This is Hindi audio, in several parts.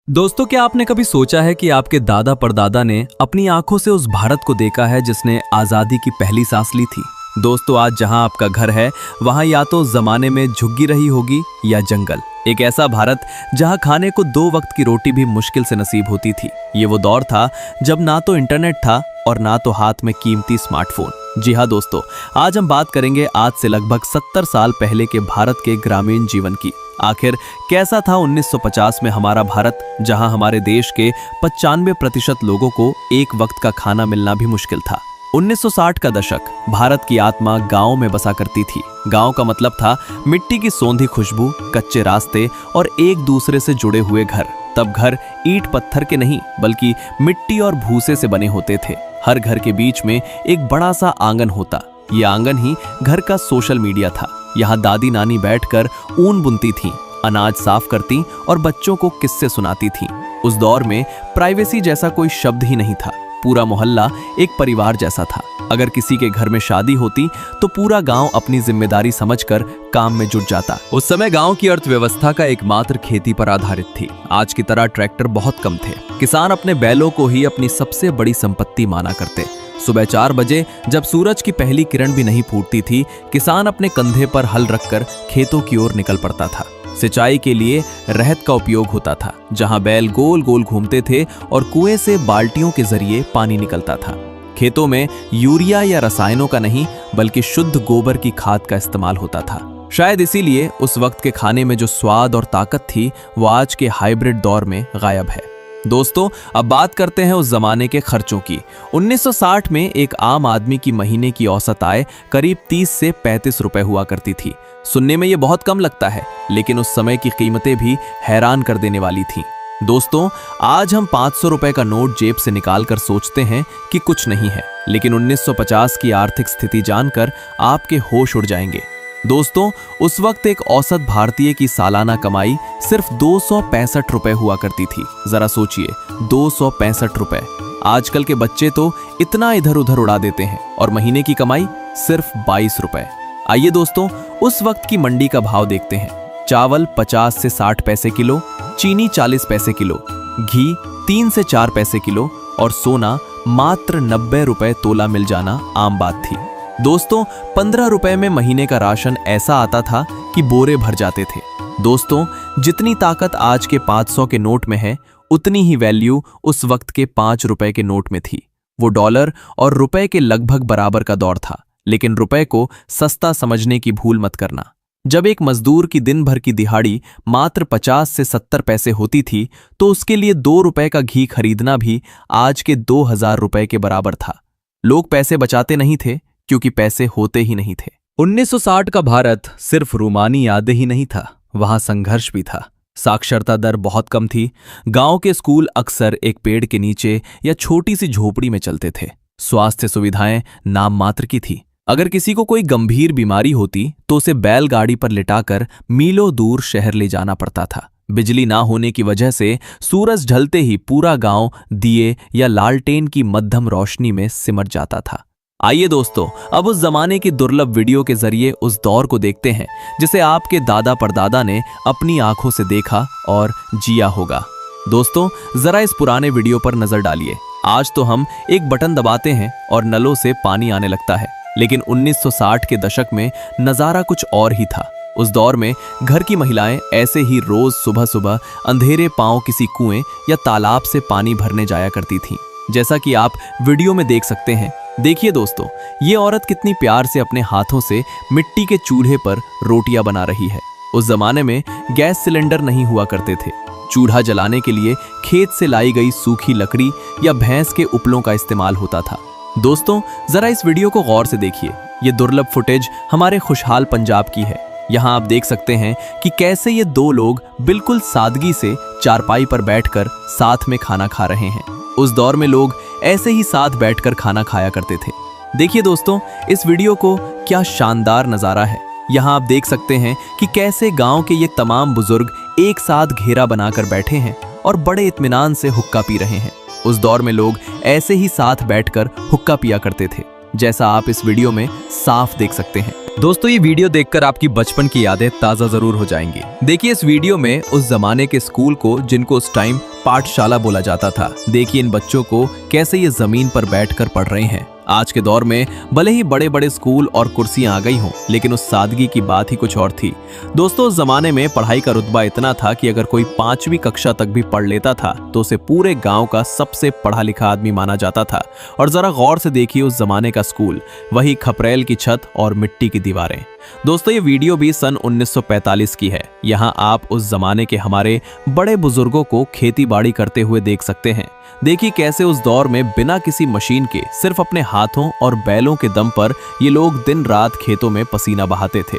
दोस्तों, क्या आपने कभी सोचा है कि आपके दादा परदादा ने अपनी आंखों से उस भारत को देखा है जिसने आजादी की पहली सांस ली थी। दोस्तों, आज जहां आपका घर है वहां या तो जमाने में झुग्गी रही होगी या जंगल। एक ऐसा भारत जहां खाने को 2 वक्त की रोटी भी मुश्किल से नसीब होती थी। ये वो दौर था जब ना तो इंटरनेट था और ना तो हाथ में कीमती स्मार्टफोन। जी हाँ दोस्तों, आज हम बात करेंगे आज से लगभग 70 साल पहले के भारत के ग्रामीण जीवन की। आखिर कैसा था 1950 में हमारा भारत, जहां हमारे देश के 95% लोगों को एक वक्त का खाना मिलना भी मुश्किल था। 1960 का दशक, भारत की आत्मा गांव में बसा करती थी। गांव का मतलब था मिट्टी की सौंधी खुशबू, कच्चे रास्ते और एक दूसरे से जुड़े हुए घर। तब घर ईंट पत्थर के नहीं बल्कि मिट्टी और भूसे से बने होते थे। हर घर के बीच में एक बड़ा सा आंगन होता। ये आंगन ही घर का सोशल मीडिया था। यहाँ दादी नानी बैठकर ऊन बुनती थीं, अनाज साफ करती और बच्चों को किस्से सुनाती थीं। उस दौर में प्राइवेसी जैसा कोई शब्द ही नहीं था। पूरा मोहल्ला एक परिवार जैसा था। अगर किसी के घर में शादी होती तो पूरा गांव अपनी जिम्मेदारी समझकर काम में जुट जाता। उस समय गांव की अर्थव्यवस्था का एकमात्र खेती पर आधारित थी। आज की तरह ट्रैक्टर बहुत कम थे। किसान अपने बैलों को ही अपनी सबसे बड़ी संपत्ति माना करते। सुबह 4 बजे जब सूरज की पहली किरण भी नहीं फूटती थी, किसान अपने कंधे पर हल रखकर खेतों की ओर निकल पड़ता था। सिंचाई के लिए रहत का उपयोग होता था, जहां बैल गोल गोल घूमते थे और कुएं से बाल्टियों के जरिए पानी निकलता था। खेतों में यूरिया या रसायनों का नहीं बल्कि शुद्ध गोबर की खाद का इस्तेमाल होता था। शायद इसीलिए उस वक्त के खाने में जो स्वाद और ताकत थी वो आज के हाइब्रिड दौर में गायब है। दोस्तों, अब बात करते हैं उस जमाने के खर्चों की। 1960 में एक आम आदमी की महीने की औसत आय करीब 30 से 35 रुपए हुआ करती थी। सुनने में ये बहुत कम लगता है, लेकिन उस समय की कीमतें भी हैरान कर देने वाली थीं। दोस्तों, आज हम 500 रुपए का नोट जेब से निकालकर सोचते हैं कि कुछ नहीं है, लेकिन 1950 की आर्थिक स्थिति जानकर आपके होश उड़ जाएंगे। दोस्तों, उस वक्त एक औसत भारतीय की सालाना कमाई सिर्फ 265 रुपए हुआ करती थी। जरा सोचिए, 265 रुपए। आजकल के बच्चे तो इतना इधर उधर उड़ा देते हैं और महीने की कमाई सिर्फ 22 रुपए। आइए दोस्तों, उस वक्त की मंडी का भाव देखते हैं। चावल 50 से 60 पैसे किलो, चीनी 40 पैसे किलो, घी 3 से 4 पैसे किलो और सोना मात्र 90 रुपए तोला मिल जाना आम बात थी। दोस्तों, 15 रुपए में महीने का राशन ऐसा आता था कि बोरे भर जाते थे। दोस्तों, जितनी ताकत आज के 500 के नोट में है, उतनी ही वैल्यू उस वक्त के 5 रुपए के नोट में थी। वो डॉलर और रुपए के लगभग बराबर का दौर था, लेकिन रुपए को सस्ता समझने की भूल मत करना। जब एक मजदूर की दिन भर की दिहाड़ी मात्र 50 से 70 पैसे होती थी, तो उसके लिए 2 रुपए का घी खरीदना भी आज के 2000 रुपए के बराबर था। लोग पैसे बचाते नहीं थे क्योंकि पैसे होते ही नहीं थे। 1960 का भारत सिर्फ रूमानी यादें ही नहीं था, वहां संघर्ष भी था। साक्षरता दर बहुत कम थी। गांव के स्कूल अक्सर एक पेड़ के नीचे या छोटी सी झोपड़ी में चलते थे। स्वास्थ्य सुविधाएं नाम मात्र की थी। अगर किसी को कोई गंभीर बीमारी होती तो उसे बैलगाड़ी पर लिटाकर मीलों दूर शहर ले जाना पड़ता था। बिजली ना होने की वजह से सूरज ढलते ही पूरा गांव दिए या लालटेन की मध्यम रोशनी में सिमट जाता था। आइए दोस्तों, अब उस जमाने की दुर्लभ वीडियो के जरिए उस दौर को देखते हैं जिसे आपके दादा परदादा ने अपनी आंखों से देखा और जिया होगा। दोस्तों, जरा इस पुराने वीडियो पर नजर डालिए। आज तो हम एक बटन दबाते हैं और नलों से पानी आने लगता है, लेकिन 1960 के दशक में नजारा कुछ और ही था। उस दौर में घर की महिलाएं ऐसे ही रोज सुबह सुबह अंधेरे पांव किसी कुएं या तालाब से पानी भरने जाया करती थीं, जैसा कि आप वीडियो में देख सकते हैं। देखिए दोस्तों, ये औरत कितनी प्यार से अपने हाथों से मिट्टी के चूल्हे पर रोटियां बना रही है। उस जमाने में गैस सिलेंडर नहीं हुआ करते थे। चूल्हा जलाने के लिए खेत से लाई गई सूखी लकड़ी या भैंस के उपलों का इस्तेमाल होता था। दोस्तों, जरा इस वीडियो को गौर से देखिए। ये दुर्लभ फुटेज हमारे खुशहाल पंजाब की है। यहाँ आप देख सकते हैं कि कैसे ये 2 लोग बिल्कुल सादगी से चारपाई पर बैठकर साथ में खाना खा रहे हैं। उस दौर में लोग ऐसे ही साथ बैठकर खाना खाया करते थे। देखिए दोस्तों, इस वीडियो को क्या शानदार नजारा है। यहाँ आप देख सकते हैं कि कैसे गांव के ये तमाम बुजुर्ग एक साथ घेरा बनाकर बैठे हैं और बड़े इत्मीनान से हुक्का पी रहे हैं। उस दौर में लोग ऐसे ही साथ बैठकर हुक्का पिया करते थे, जैसा आप इस वीडियो में साफ देख सकते हैं। दोस्तों ये वीडियो देखकर आपकी बचपन की यादें ताज़ा जरूर हो जाएंगी। देखिए इस वीडियो में उस जमाने के स्कूल को जिनको उस टाइम पाठशाला बोला जाता था। देखिए इन बच्चों को कैसे ये जमीन पर बैठकर पढ़ रहे हैं। आज के दौर में भले ही बड़े बड़े स्कूल और कुर्सियां आ गई हों, लेकिन उस सादगी की बात ही कुछ और थी। दोस्तों उस जमाने में पढ़ाई का रुतबा इतना था कि अगर कोई 5वीं कक्षा तक भी पढ़ लेता था तो उसे पूरे गांव का सबसे पढ़ा लिखा आदमी माना जाता था। और जरा गौर से देखिए उस जमाने का स्कूल, वही खपरेल की छत और मिट्टी की दीवारें। दोस्तों ये वीडियो भी सन 1945 की है। यहाँ आप उस जमाने के हमारे बड़े बुजुर्गों को खेती बाड़ी करते हुए देख सकते हैं। देखिए कैसे उस दौर में बिना किसी मशीन के सिर्फ अपने हाथों और बैलों के दम पर ये लोग दिन रात खेतों में पसीना बहाते थे।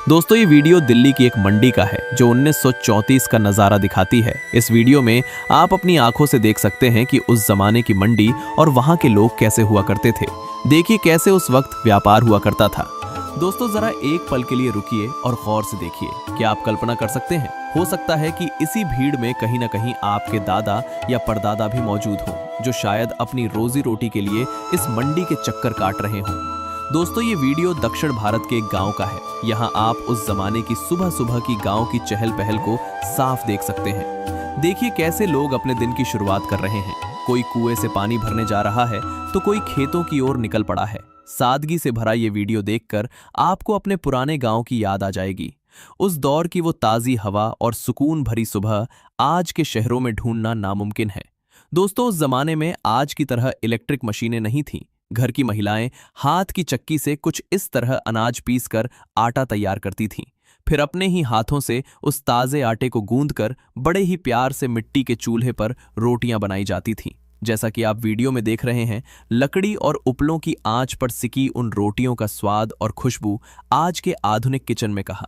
दोस्तों ये वीडियो दिल्ली की एक मंडी का है जो 1934 का नज़ारा दिखाती है। इस वीडियो में आप अपनी आंखों से देख सकते हैं कि उस जमाने की मंडी और वहाँ के लोग कैसे हुआ करते थे। देखिए कैसे उस वक्त व्यापार हुआ करता था। दोस्तों जरा एक पल के लिए रुकिए और गौर से देखिए। क्या आप कल्पना कर सकते हैं, हो सकता है कि इसी भीड़ में कहीं ना कहीं आपके दादा या परदादा भी मौजूद हों, जो शायद अपनी रोजी रोटी के लिए इस मंडी के चक्कर काट रहे हों। दोस्तों ये वीडियो दक्षिण भारत के एक गांव का है। यहाँ आप उस जमाने की सुबह सुबह की गांव की चहल पहल को साफ देख सकते हैं। देखिए कैसे लोग अपने दिन की शुरुआत कर रहे हैं। कोई कुएं से पानी भरने जा रहा है तो कोई खेतों की ओर निकल पड़ा है। सादगी से भरा ये वीडियो देखकर आपको अपने पुराने गांव की याद आ जाएगी। उस दौर की वो ताज़ी हवा और सुकून भरी सुबह आज के शहरों में ढूंढना नामुमकिन है। दोस्तों उस जमाने में आज की तरह इलेक्ट्रिक मशीनें नहीं थीं। घर की महिलाएं हाथ की चक्की से कुछ इस तरह अनाज पीसकर आटा तैयार करती थीं। फिर अपने ही हाथों से उस ताज़े आटे को गूंदकर बड़े ही प्यार से मिट्टी के चूल्हे पर रोटियां बनाई जाती थीं। जैसा कि आप वीडियो में देख रहे हैं, लकड़ी और उपलों की आंच पर सिकी उन रोटियों का स्वाद और खुशबू आज के आधुनिक किचन में कहाँ।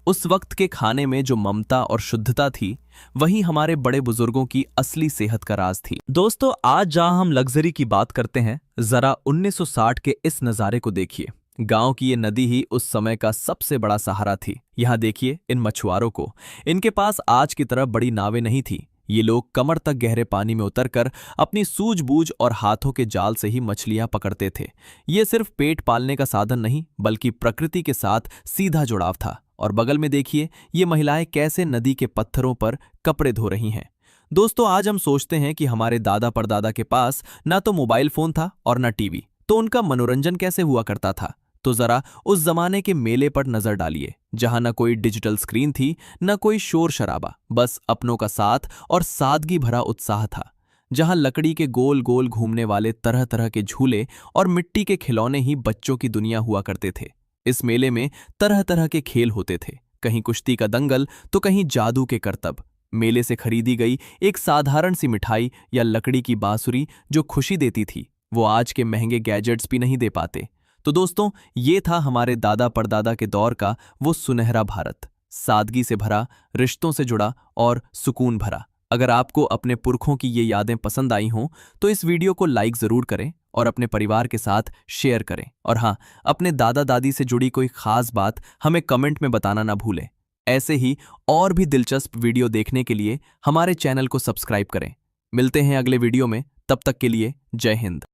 उस वक्त के खाने में जो ममता और शुद्धता थी, वही हमारे बड़े बुजुर्गों की असली सेहत का राज थी। दोस्तों आज जहां हम लग्जरी की बात करते हैं, जरा 1960 के इस नज़ारे को देखिए। गांव की ये नदी ही उस समय का सबसे बड़ा सहारा थी। यहाँ देखिए इन मछुआरों को, इनके पास आज की तरह बड़ी नावें नहीं थी। ये लोग कमर तक गहरे पानी में उतरकर अपनी सूझबूझ और हाथों के जाल से ही मछलियां पकड़ते थे। ये सिर्फ पेट पालने का साधन नहीं, बल्कि प्रकृति के साथ सीधा जुड़ाव था। और बगल में देखिए ये महिलाएं कैसे नदी के पत्थरों पर कपड़े धो रही हैं। दोस्तों आज हम सोचते हैं कि हमारे दादा परदादा के पास ना तो मोबाइल फोन था और ना टीवी, तो उनका मनोरंजन कैसे हुआ करता था। तो जरा उस जमाने के मेले पर नजर डालिए, जहां ना कोई डिजिटल स्क्रीन थी, ना कोई शोर शराबा, बस अपनों का साथ और सादगी भरा उत्साह था। जहां लकड़ी के गोल गोल घूमने वाले तरह तरह के झूले और मिट्टी के खिलौने ही बच्चों की दुनिया हुआ करते थे। इस मेले में तरह तरह के खेल होते थे, कहीं कुश्ती का दंगल तो कहीं जादू के करतब। मेले से खरीदी गई एक साधारण सी मिठाई या लकड़ी की बांसुरी जो खुशी देती थी, वो आज के महंगे गैजेट्स भी नहीं दे पाते। तो दोस्तों ये था हमारे दादा परदादा के दौर का वो सुनहरा भारत, सादगी से भरा, रिश्तों से जुड़ा और सुकून भरा। अगर आपको अपने पुरखों की ये यादें पसंद आई हों तो इस वीडियो को लाइक ज़रूर करें और अपने परिवार के साथ शेयर करें। और हाँ, अपने दादा दादी से जुड़ी कोई खास बात हमें कमेंट में बताना ना भूलें। ऐसे ही और भी दिलचस्प वीडियो देखने के लिए हमारे चैनल को सब्सक्राइब करें। मिलते हैं अगले वीडियो में, तब तक के लिए जय हिंद।